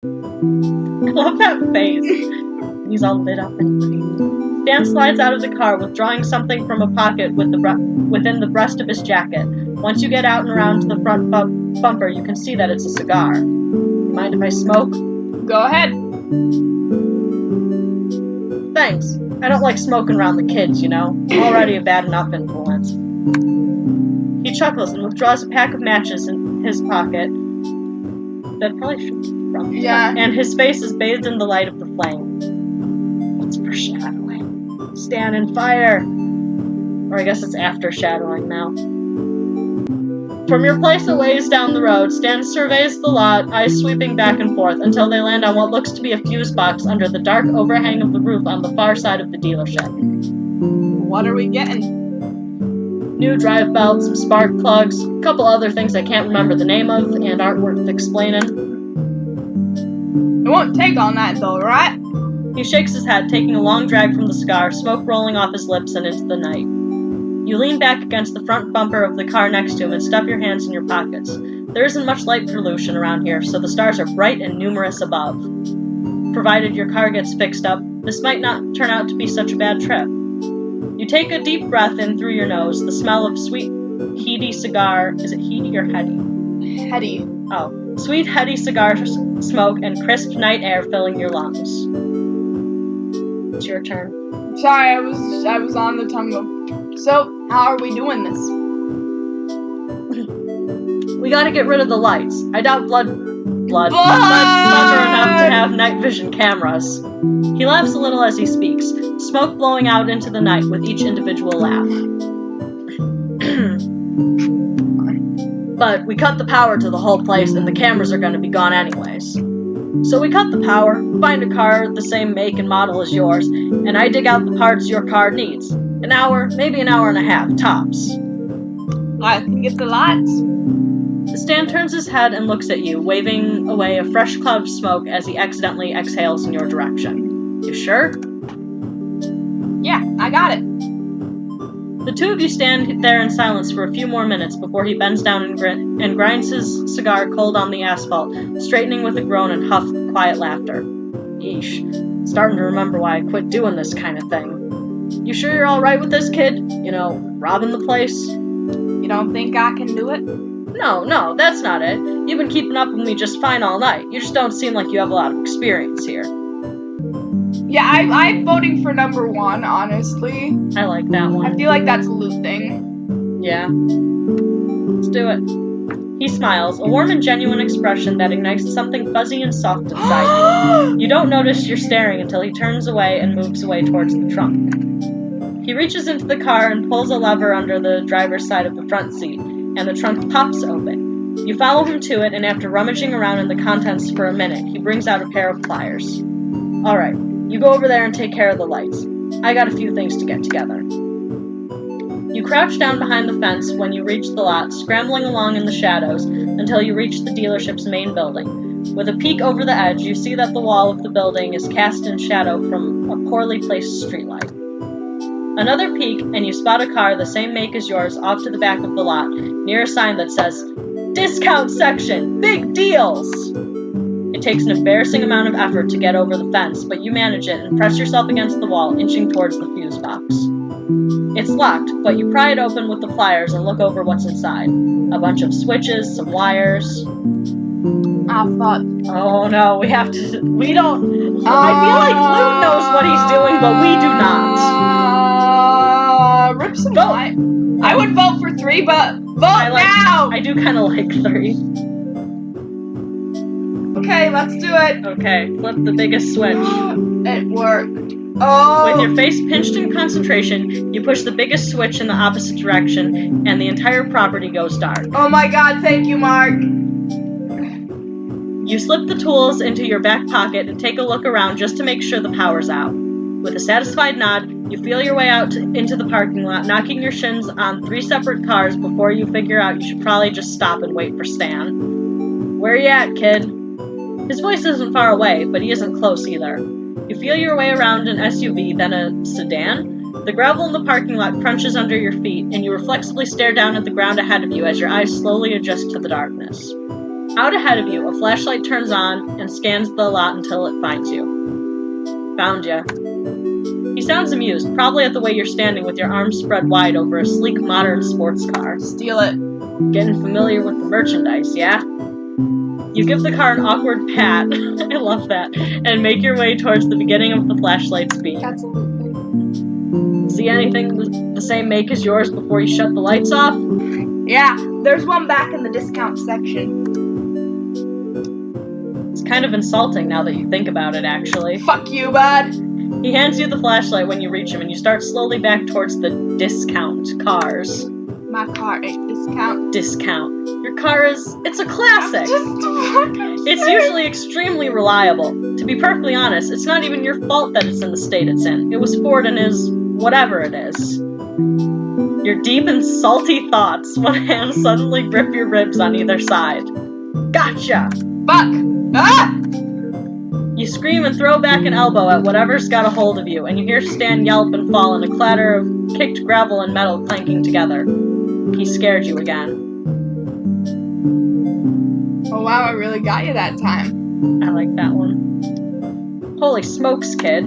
I love that face. He's all lit up and green. Stan slides out of the car, withdrawing something from a pocket within the breast of his jacket. Once you get out and around to the front bumper, you can see that it's a cigar. Mind if I smoke? Go ahead. Thanks. I don't like smoking around the kids, you know. Already a bad enough influence. He chuckles and withdraws a pack of matches in his pocket. That probably should be from. Yeah. And his face is bathed in the light of the flame. It's foreshadowing. Stand and fire! Or I guess it's after shadowing now. From your place a ways down the road, Stan surveys the lot, eyes sweeping back and forth, until they land on what looks to be a fuse box under the dark overhang of the roof on the far side of the dealership. What are we getting? New drive belts, some spark plugs, a couple other things I can't remember the name of and aren't worth explaining. It won't take all night though, right? He shakes his head, taking a long drag from the cigar, smoke rolling off his lips and into the night. You lean back against the front bumper of the car next to him and stuff your hands in your pockets. There isn't much light pollution around here, so the stars are bright and numerous above. Provided your car gets fixed up, this might not turn out to be such a bad trip. You take a deep breath in through your nose, the smell of sweet, heady cigar... Is it heady or heady? Heady. Oh. Sweet, heady cigar smoke and crisp night air filling your lungs. It's your turn. Sorry, I was on the tongue of... So, how are we doing this? We gotta get rid of the lights. I doubt Blood's clever enough to have night vision cameras. He laughs a little as he speaks, smoke blowing out into the night with each individual laugh. But we cut the power to the whole place and the cameras are gonna be gone anyways. So we cut the power, find a car the same make and model as yours, and I dig out the parts your car needs. An hour, maybe an hour and a half, tops. I think it's the lights. Stan turns his head and looks at you, waving away a fresh cloud of smoke as he accidentally exhales in your direction. You sure? Yeah, I got it. The two of you stand there in silence for a few more minutes before he bends down and grinds his cigar cold on the asphalt, straightening with a groan and huff of quiet laughter. Yeesh. Starting to remember why I quit doing this kind of thing. You sure you're alright with this, kid? You know, robbing the place? You don't think I can do it? No, that's not it. You've been keeping up with me just fine all night. You just don't seem like you have a lot of experience here. Yeah, I'm voting for number 1, honestly. I like that one. I feel like that's looting. Yeah. Let's do it. He smiles, a warm and genuine expression that ignites something fuzzy and soft inside you. You don't notice you're staring until he turns away and moves away towards the trunk. He reaches into the car and pulls a lever under the driver's side of the front seat, and the trunk pops open. You follow him to it, and after rummaging around in the contents for a minute, he brings out a pair of pliers. Alright, you go over there and take care of the lights. I got a few things to get together. You crouch down behind the fence when you reach the lot, scrambling along in the shadows until you reach the dealership's main building. With a peek over the edge, you see that the wall of the building is cast in shadow from a poorly placed streetlight. Another peek, and you spot a car the same make as yours off to the back of the lot, near a sign that says, "Discount section! Big deals!" It takes an embarrassing amount of effort to get over the fence, but you manage it and press yourself against the wall, inching towards the fuse box. It's locked, but you pry it open with the pliers and look over what's inside. A bunch of switches, some wires. Oh, fuck. Oh no, we don't... I feel like Luke knows what he's doing, but we do not. Rip some light. I would vote for 3, but vote now! I do kind of like 3. Okay, let's do it. Okay, flip the biggest switch. It worked. Oh! With your face pinched in concentration, you push the biggest switch in the opposite direction, and the entire property goes dark. Oh my god, thank you, Mark. You slip the tools into your back pocket and take a look around just to make sure the power's out. With a satisfied nod, you feel your way out into the parking lot, knocking your shins on 3 separate cars before you figure out you should probably just stop and wait for Stan. Where you at, kid? His voice isn't far away, but he isn't close either. You feel your way around an SUV, then a sedan. The gravel in the parking lot crunches under your feet, and you reflexively stare down at the ground ahead of you as your eyes slowly adjust to the darkness. Out ahead of you, a flashlight turns on and scans the lot until it finds you. Found ya. He sounds amused, probably at the way you're standing with your arms spread wide over a sleek modern sports car. Steal it. Getting familiar with the merchandise, yeah? You give the car an awkward pat, I love that, and make your way towards the beginning of the flashlight's beam. Absolutely. See anything the same make as yours before you shut the lights off? Yeah, there's one back in the discount section. It's kind of insulting now that you think about it, actually. Fuck you, bud. He hands you the flashlight when you reach him, and you start slowly back towards the discount cars. My car is discount. Discount. Your car it's a classic. It's It's usually extremely reliable. To be perfectly honest, it's not even your fault that it's in the state it's in. It was Ford and his whatever it is. Your deep and salty thoughts when hands suddenly grip your ribs on either side. Gotcha! Fuck! Ah! You scream and throw back an elbow at whatever's got a hold of you, and you hear Stan yelp and fall in a clatter of kicked gravel and metal clanking together. He scared you again. Oh wow, I really got you that time. I like that one. Holy smokes, kid.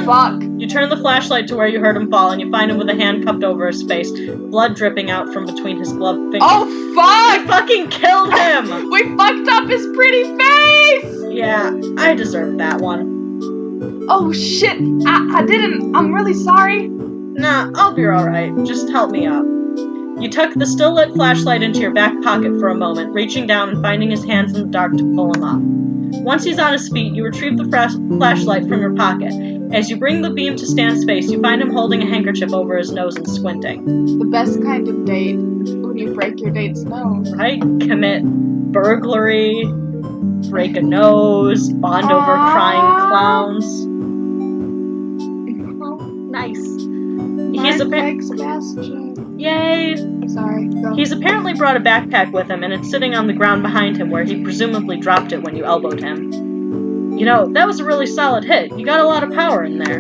Fuck. You turn the flashlight to where you heard him fall, and you find him with a hand cupped over his face, blood dripping out from between his gloved fingers. Oh fuck! You fucking killed him! We fucked up his pretty face! Yeah, I deserve that one. Oh shit, I didn't. I'm really sorry. Nah, I'll be alright. Just help me up. You tuck the still lit flashlight into your back pocket for a moment, reaching down and finding his hands in the dark to pull him up. Once he's on his feet, you retrieve the flashlight from your pocket. As you bring the beam to Stan's face, you find him holding a handkerchief over his nose and squinting. The best kind of date. When you break your date's nose. Right? Commit burglary, break a nose, bond over crying clowns. Nice. Sebastian. Yay! Sorry, go. He's apparently brought a backpack with him, and it's sitting on the ground behind him where he presumably dropped it when you elbowed him. You know, that was a really solid hit. You got a lot of power in there.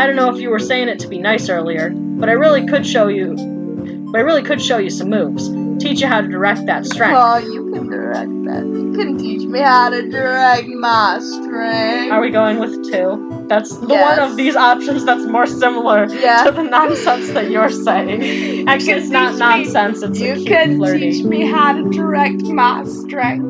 I don't know if you were saying it to be nice earlier, but I really could show you some moves. Teach you how to direct that strength. Oh, you can direct that. You can teach me how to direct my strength. Are we going with 2? That's the Yes. one of these options that's more similar Yeah. to the nonsense that you're saying. Actually, it's not nonsense, it's a You cute can flirty. teach me how to direct my strength.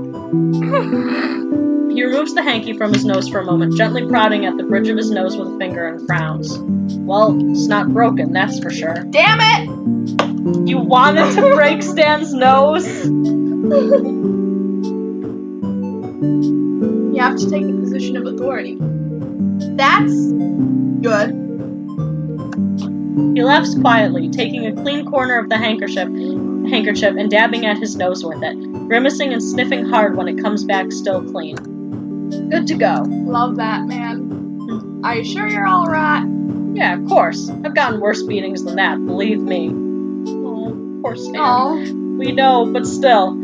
He removes the hanky from his nose for a moment, gently prodding at the bridge of his nose with a finger and frowns. Well, it's not broken, that's for sure. Damn it! You wanted to break Stan's nose? You have to take the position of authority. That's good. He laughs quietly, taking a clean corner of the handkerchief and dabbing at his nose with it, grimacing and sniffing hard when it comes back still clean. Good to go. Love that, man. Are you sure you're alright? Yeah, of course. I've gotten worse beatings than that, believe me. Oh, poor Stan. Oh. We know, but still.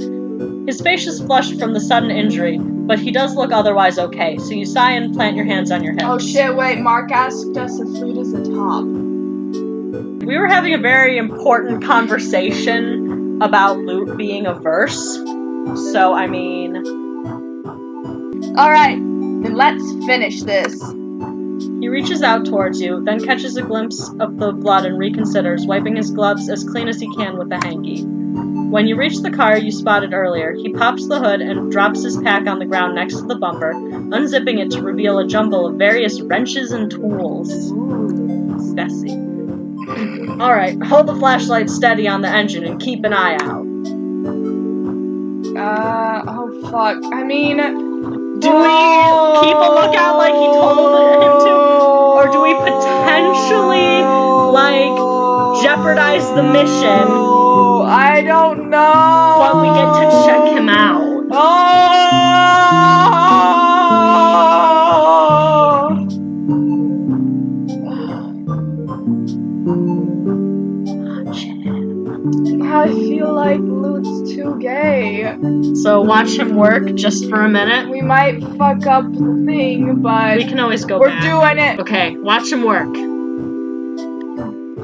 His face is flushed from the sudden injury, but he does look otherwise okay, so you sigh and plant your hands on your hips. Oh shit, wait, Mark asked us if food is a top. We were having a very important conversation about loot being a verse, so I mean... Alright, then let's finish this. He reaches out towards you, then catches a glimpse of the blood and reconsiders, wiping his gloves as clean as he can with the hanky. When you reach the car you spotted earlier, he pops the hood and drops his pack on the ground next to the bumper, unzipping it to reveal a jumble of various wrenches and tools. Sassy. Alright, hold the flashlight steady on the engine and keep an eye out. Oh fuck. I mean... Do we keep a lookout like he told him to? Or do we potentially, jeopardize the mission I don't know. when we get to check him out? I feel like loot's too gay. So watch him work just for a minute. We might fuck up the thing, but We can always go we're back. doing it. Okay, watch him work.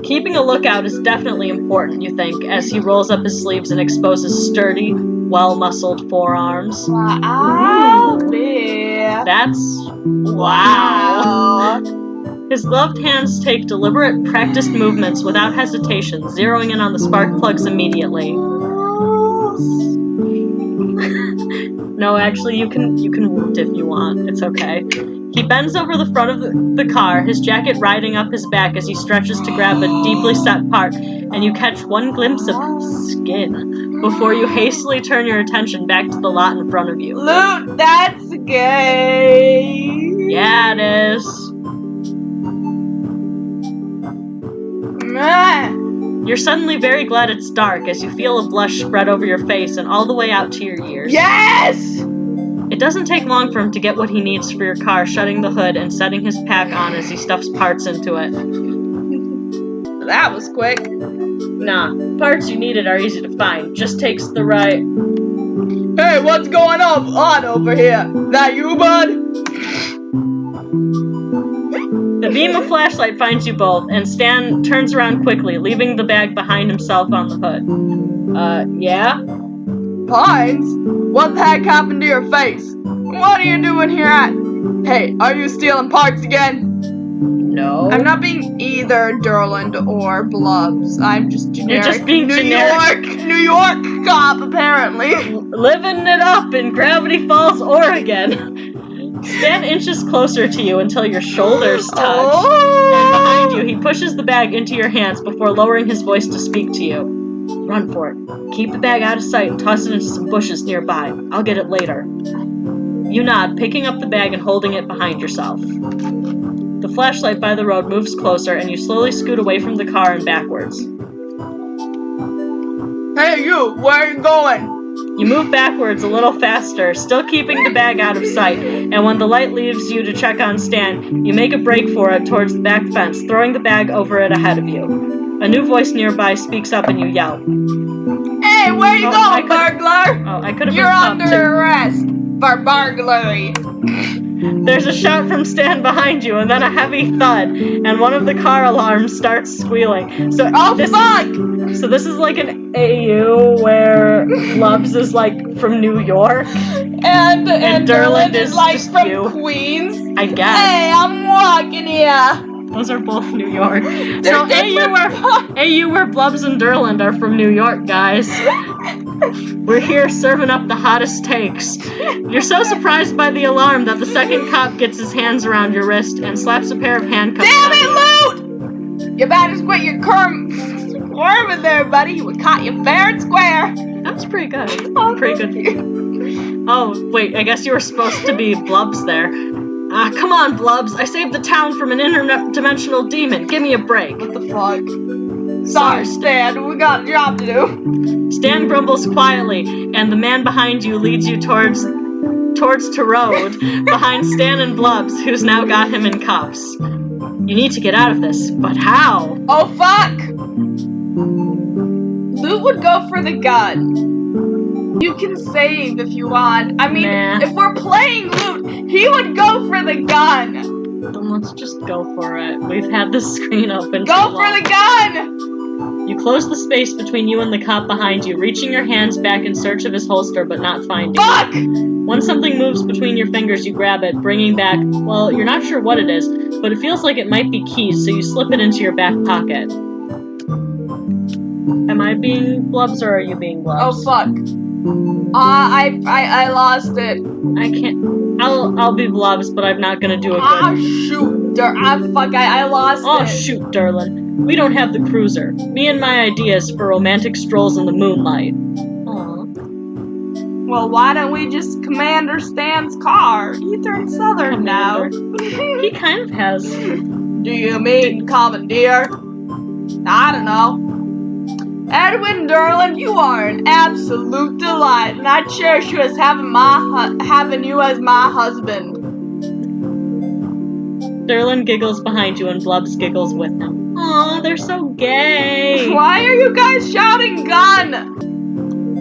Keeping a lookout is definitely important, you think, as he rolls up his sleeves and exposes sturdy, well-muscled forearms. Wow. Yeah. That's... wow. His gloved hands take deliberate, practiced movements without hesitation, zeroing in on the spark plugs immediately. No, actually, you can woot if you want. It's okay. He bends over the front of the car, his jacket riding up his back as he stretches to grab a deeply set part, and you catch one glimpse of skin before you hastily turn your attention back to the lot in front of you. Loot, that's gay. Yeah, it is. Meh. You're suddenly very glad it's dark as you feel a blush spread over your face and all the way out to your ears. Yes! It doesn't take long for him to get what he needs for your car, shutting the hood and setting his pack on as he stuffs parts into it. That was quick. Nah, parts you needed are easy to find. Just takes the right... Hey, what's going on over here? That you, bud? The beam of flashlight finds you both, and Stan turns around quickly, leaving the bag behind himself on the hood. Yeah? Pines? What the heck happened to your face? What are you doing here at? Hey, are you stealing parts again? No. I'm not being either Durland or Blubs. I'm just generic. You're just being New York cop, apparently. Living it up in Gravity Falls, Oregon. Stan inches closer to you until your shoulders touch. Oh. And behind you, he pushes the bag into your hands before lowering his voice to speak to you. Run for it. Keep the bag out of sight and toss it into some bushes nearby. I'll get it later. You nod, picking up the bag and holding it behind yourself. The flashlight by the road moves closer, and you slowly scoot away from the car and backwards. Hey, you! Where are you going? You move backwards a little faster, still keeping the bag out of sight, and when the light leaves you to check on Stan, you make a break for it towards the back fence, throwing the bag over it ahead of you. A new voice nearby speaks up and you yell. Hey, where are you going, burglar? I could have You're under arrest for burglary. There's a shout from Stan behind you, and then a heavy thud, and one of the car alarms starts squealing. So this is like an AU where Blubs is like from New York, and Durland is like just from you. Queens. I guess. Hey, I'm walking here. Those are both New York. So AU where Blubs and Durland are from New York, guys. We're here serving up the hottest takes. You're so surprised by the alarm that the second cop gets his hands around your wrist and slaps a pair of handcuffs on you. Damn it, Loot! You better quit your squirming there, buddy. We caught you fair and square. That was pretty good. Pretty good. Oh, wait, I guess you were supposed to be Blubs there. Come on, Blubs. I saved the town from an interdimensional demon. Give me a break. What the fuck? Sorry, Stan. We got a job to do. Stan grumbles quietly, and the man behind you leads you towards to road behind Stan and Blubs, who's now got him in cuffs. You need to get out of this, but how? Oh, fuck! Loot would go for the gun. You can save if you want. I mean, if we're playing Loot, he would go for the gun. Then let's just go for it. We've had the screen open. Go for the gun! You close the space between you and the cop behind you, reaching your hands back in search of his holster, but not finding Fuck! it. When something moves between your fingers, you grab it, bringing back, well, you're not sure what it is, but it feels like it might be keys, so you slip it into your back pocket. Am I being Blubs, or are you being Blubs? Oh, fuck. I lost it. I can't. I'll be Blubs, but I'm not gonna do a good. Ah, shoot, I lost it. Oh, shoot, Durland. We don't have the cruiser. Me and my ideas for romantic strolls in the moonlight. Aww. Well, why don't we just Commander Stan's car? He turned southern now. He kind of has. Do you mean commandeer? I don't know. Edwin Durland, you are an absolute delight, and I cherish you as having you as my husband. Durland giggles behind you, and Blubs giggles with him. Aw, they're so gay. Why are you guys shouting gun?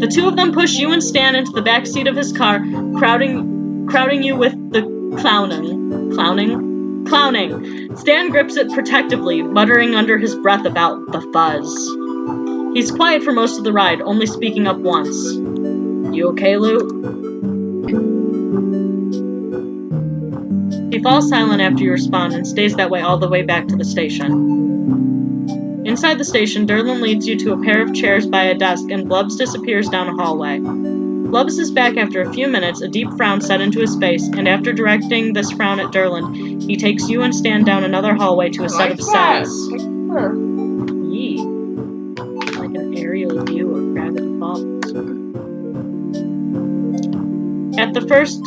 The two of them push you and Stan into the back seat of his car, crowding you with the clowning. Stan grips it protectively, muttering under his breath about the fuzz. He's quiet for most of the ride, only speaking up once. You okay, Luke? He falls silent after you respond and stays that way all the way back to the station. Inside the station, Durlin leads you to a pair of chairs by a desk and Blubs disappears down a hallway. Blubs is back after a few minutes, a deep frown set into his face, and after directing this frown at Durlin, he takes you and Stan down another hallway to a set of cells. Yee. Like an aerial view of Gravity Falls. At the first,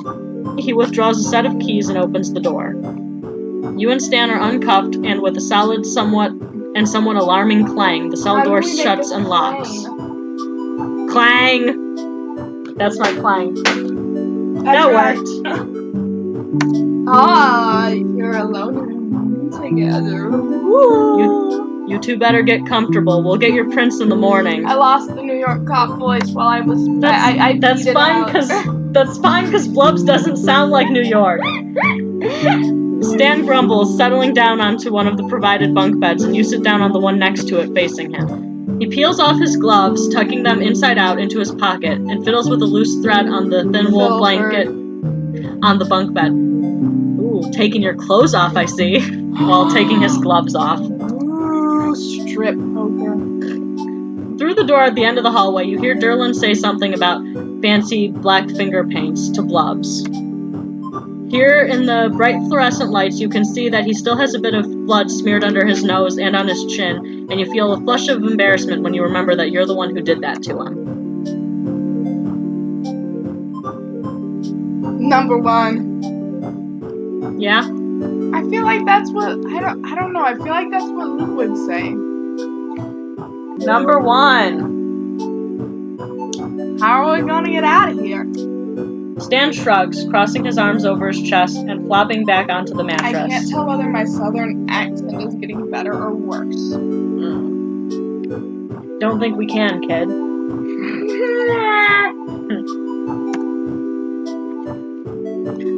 he withdraws a set of keys and opens the door. You and Stan are uncuffed, and with a solid, somewhat alarming clang, the cell door shuts and locks. Clang! That's my clang. That worked. You're alone and together. Woo. You two better get comfortable. We'll get your prints in the morning. I lost the New York cop voice while I was. That's fine because Blubs doesn't sound like New York. Stan grumbles, settling down onto one of the provided bunk beds, and you sit down on the one next to it, facing him. He peels off his gloves, tucking them inside out into his pocket, and fiddles with a loose thread on the thin wool blanket on the bunk bed. Ooh, taking your clothes off, I see, while taking his gloves off. Ooh, strip poker. Through the door at the end of the hallway, you hear Durlin say something about fancy black finger paints to Blubs. Here in the bright fluorescent lights, you can see that he still has a bit of blood smeared under his nose and on his chin, and you feel a flush of embarrassment when you remember that you're the one who did that to him. Number one. Yeah? I feel like that's what I don't know. I feel like that's what Luke would say. Number one. How are we gonna get out of here? Stan shrugs, crossing his arms over his chest and flopping back onto the mattress. I can't tell whether my southern accent is getting better or worse. Don't think we can, kid.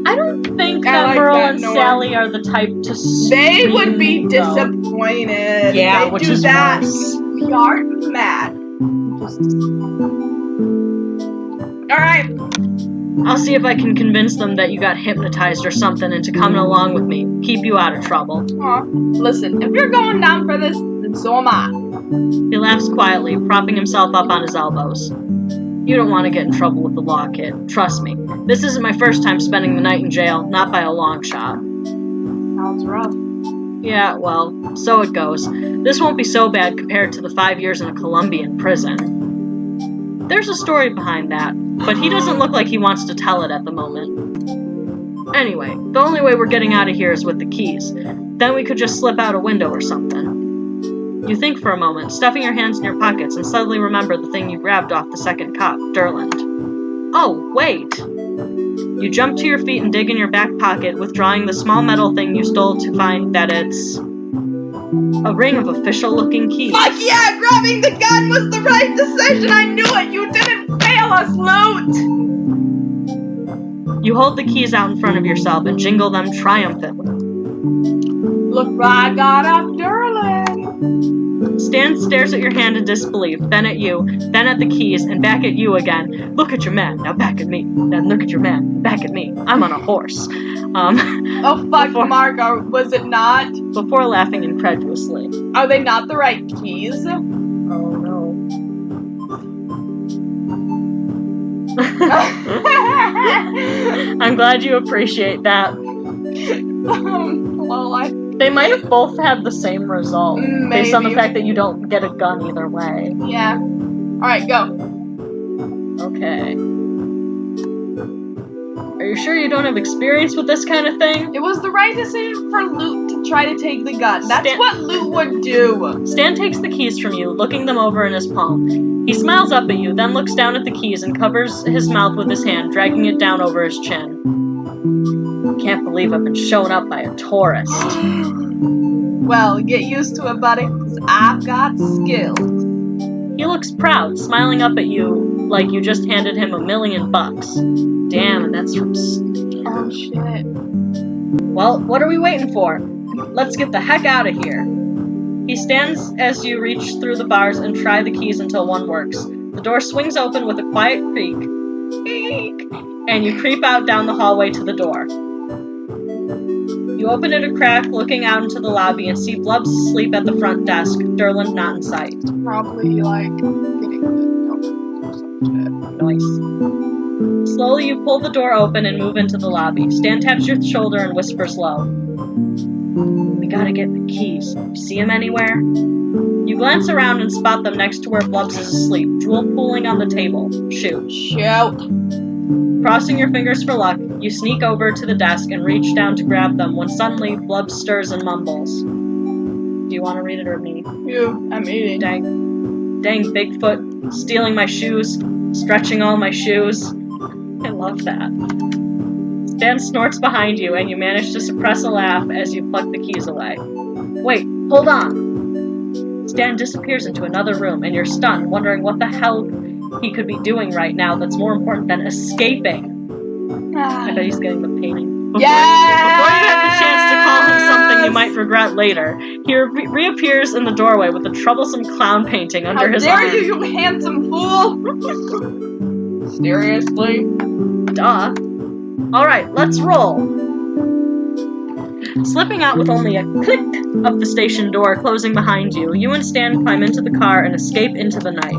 I don't think that Merle and Sally are the type to scream. They would be disappointed. Yeah, they which do is that. worse. We aren't mad. Alright. I'll see if I can convince them that you got hypnotized or something into coming along with me. Keep you out of trouble. Aw, listen, if you're going down for this, then so am I. He laughs quietly, propping himself up on his elbows. You don't want to get in trouble with the law, kid. Trust me. This isn't my first time spending the night in jail, not by a long shot. Sounds rough. Yeah, well, so it goes. This won't be so bad compared to the 5 years in a Colombian prison. There's a story behind that, but he doesn't look like he wants to tell it at the moment. Anyway, the only way we're getting out of here is with the keys. Then we could just slip out a window or something. You think for a moment, stuffing your hands in your pockets, and suddenly remember the thing you grabbed off the second cop, Durland. Oh, wait! You jump to your feet and dig in your back pocket, withdrawing the small metal thing you stole to find that it's a ring of official-looking keys. Fuck yeah! Grabbing the gun was the right decision! I knew it! You didn't fail us, Loot! You hold the keys out in front of yourself and jingle them triumphantly. Look what I got up, Durlin! Stan stares at your hand in disbelief, then at you, then at the keys, and back at you again. Look at your man, now back at me. Then look at your man, back at me. I'm on a horse. Oh fuck, Margo, was it not? Before laughing incredulously. Are they not the right keys? Oh no. I'm glad you appreciate that. They might have both had the same result, based on the fact that you don't get a gun either way. Yeah. Alright, go. Okay. Are you sure you don't have experience with this kind of thing? It was the right decision for Luke to try to take the gun. That's what Luke would do. Stan takes the keys from you, looking them over in his palm. He smiles up at you, then looks down at the keys and covers his mouth with his hand, dragging it down over his chin. Can't believe I've been shown up by a tourist. Well, get used to it, buddy, because I've got skills. He looks proud, smiling up at you like you just handed him $1 million. Damn, and that's from... Oh, shit. Well, what are we waiting for? Let's get the heck out of here. He stands as you reach through the bars and try the keys until one works. The door swings open with a quiet creak. and you creep out down the hallway to the door. You open it a crack, looking out into the lobby, and see Blubs asleep at the front desk, Derland not in sight. Probably like getting the something. Nice. Slowly you pull the door open and move into the lobby. Stan taps your shoulder and whispers low. We gotta get the keys. You see him anywhere? You glance around and spot them next to where Blubs is asleep, drool pooling on the table. Shoot. Crossing your fingers for luck, you sneak over to the desk and reach down to grab them when suddenly Blubs stirs and mumbles. Do you want to read it or me? You, I'm eating. Dang Bigfoot, stealing my shoes, stretching all my shoes. I love that. Stan snorts behind you and you manage to suppress a laugh as you pluck the keys away. Wait, hold on! Stan disappears into another room and you're stunned, wondering what the hell he could be doing right now that's more important than escaping. I bet he's getting the painting. Before you have the chance to call him something you might regret later, he reappears in the doorway with a troublesome clown painting under his arm. How dare you handsome fool! Seriously? Duh. Alright, let's roll. Slipping out with only a click of the station door closing behind you, you and Stan climb into the car and escape into the night.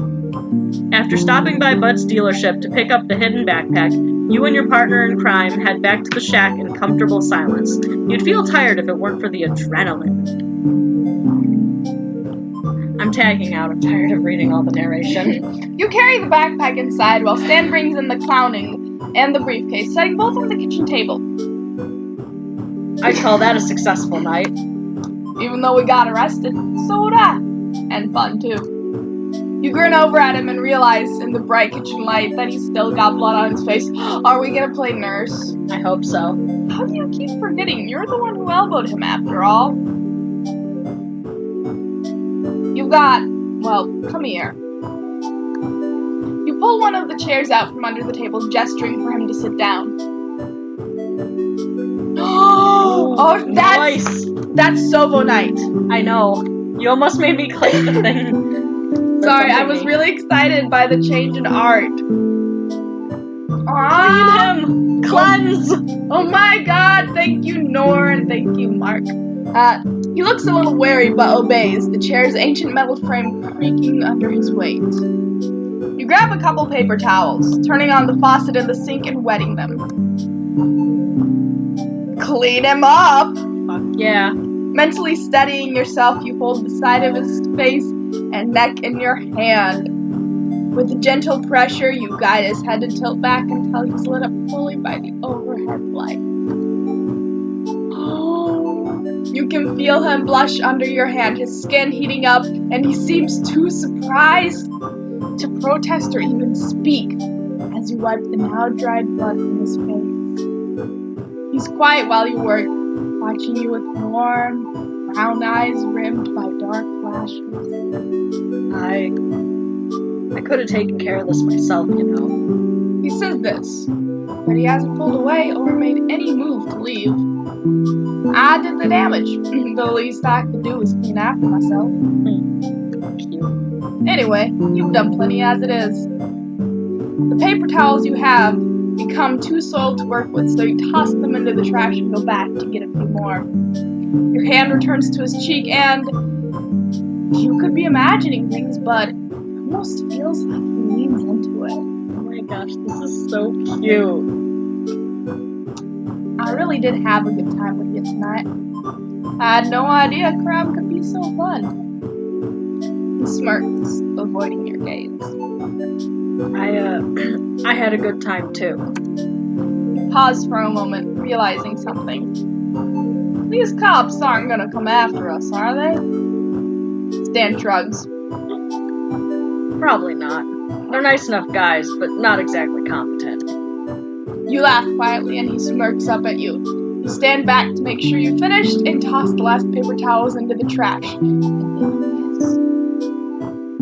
After stopping by Bud's dealership to pick up the hidden backpack, you and your partner in crime head back to the shack in comfortable silence. You'd feel tired if it weren't for the adrenaline. I'm tagging out. I'm tired of reading all the narration. You carry the backpack inside while Stan brings in the clowning and the briefcase, setting both on the kitchen table. I call that a successful night. Even though we got arrested, soda! And fun, too. You grin over at him and realize in the bright kitchen light that he's still got blood on his face. Are we gonna play nurse? I hope so. How do you keep forgetting? You're the one who elbowed him after all. You've got... well, come here. You pull one of the chairs out from under the table, gesturing for him to sit down. Oh, that's Sovo night. I know. You almost made me click the thing. Sorry, I was really excited by the change in art. Clean him! Cleanse! Oh my god, thank you, Nor, and thank you, Mark. He looks a little wary but obeys, the chair's ancient metal frame creaking under his weight. You grab a couple paper towels, turning on the faucet in the sink and wetting them. Clean him up! Yeah. Mentally steadying yourself, you hold the side of his face and neck in your hand. With a gentle pressure, you guide his head to tilt back until he's lit up fully by the overhead light. You can feel him blush under your hand, his skin heating up, and he seems too surprised to protest or even speak as you wipe the now dried blood from his face. He's quiet while you work, watching you with warm, brown eyes rimmed by dark lashes. I could have taken care of this myself, you know. He says this, but he hasn't pulled away or made any move to leave. I did the damage. The least I could do is clean after myself. Cute. Anyway, you've done plenty as it is. The paper towels you have become too soiled to work with, so you toss them into the trash and go back to get a few more. Your hand returns to his cheek and you could be imagining things, but it almost feels like he leans into it. Oh my gosh, this is so cute. I really did have a good time with you tonight. I had no idea crime could be so fun. He smirks, avoiding your gaze. I had a good time too. You pause for a moment, realizing something. These cops aren't gonna come after us, are they? Stan shrugs. Probably not. They're nice enough guys, but not exactly competent. You laugh quietly and he smirks up at you. You stand back to make sure you're finished and toss the last paper towels into the trash. And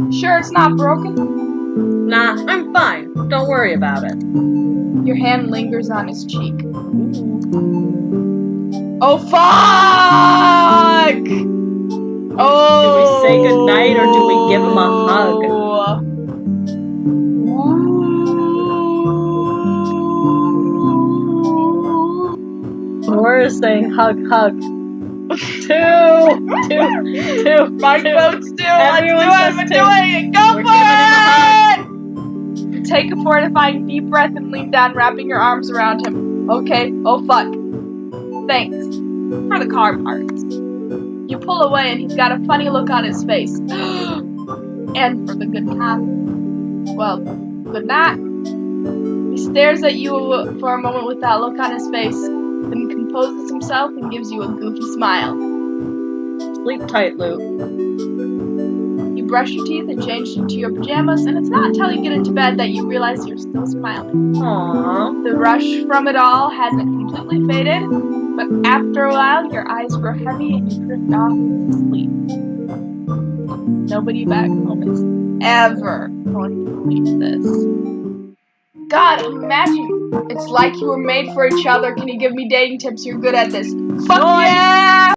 then sure it's not broken? Nah, I'm fine. Don't worry about it. Your hand lingers on his cheek. Oh, fuck! Oh! Do we say goodnight or do we give him a hug? Laura is saying hug, hug. Two. My vote's two. Everyone Let's says do it. two. We're doing it. Go We're for giving him a hug. it! You take a fortifying deep breath and lean down, wrapping your arms around him. Okay. Oh, fuck. Thanks. For the car parts. You pull away and he's got a funny look on his face. And for the good time. Well, good night. He stares at you for a moment with that look on his face, then composes himself and gives you a goofy smile. Sleep tight, Luke. You brush your teeth and change into your pajamas, and it's not until you get into bed that you realize you're still smiling. Aww. The rush from it all hasn't completely faded, but after a while, your eyes grow heavy and you drift off to sleep. Nobody back home is ever going to believe this. God, imagine. It's like you were made for each other. Can you give me dating tips? You're good at this. Fuck Joy. yeah!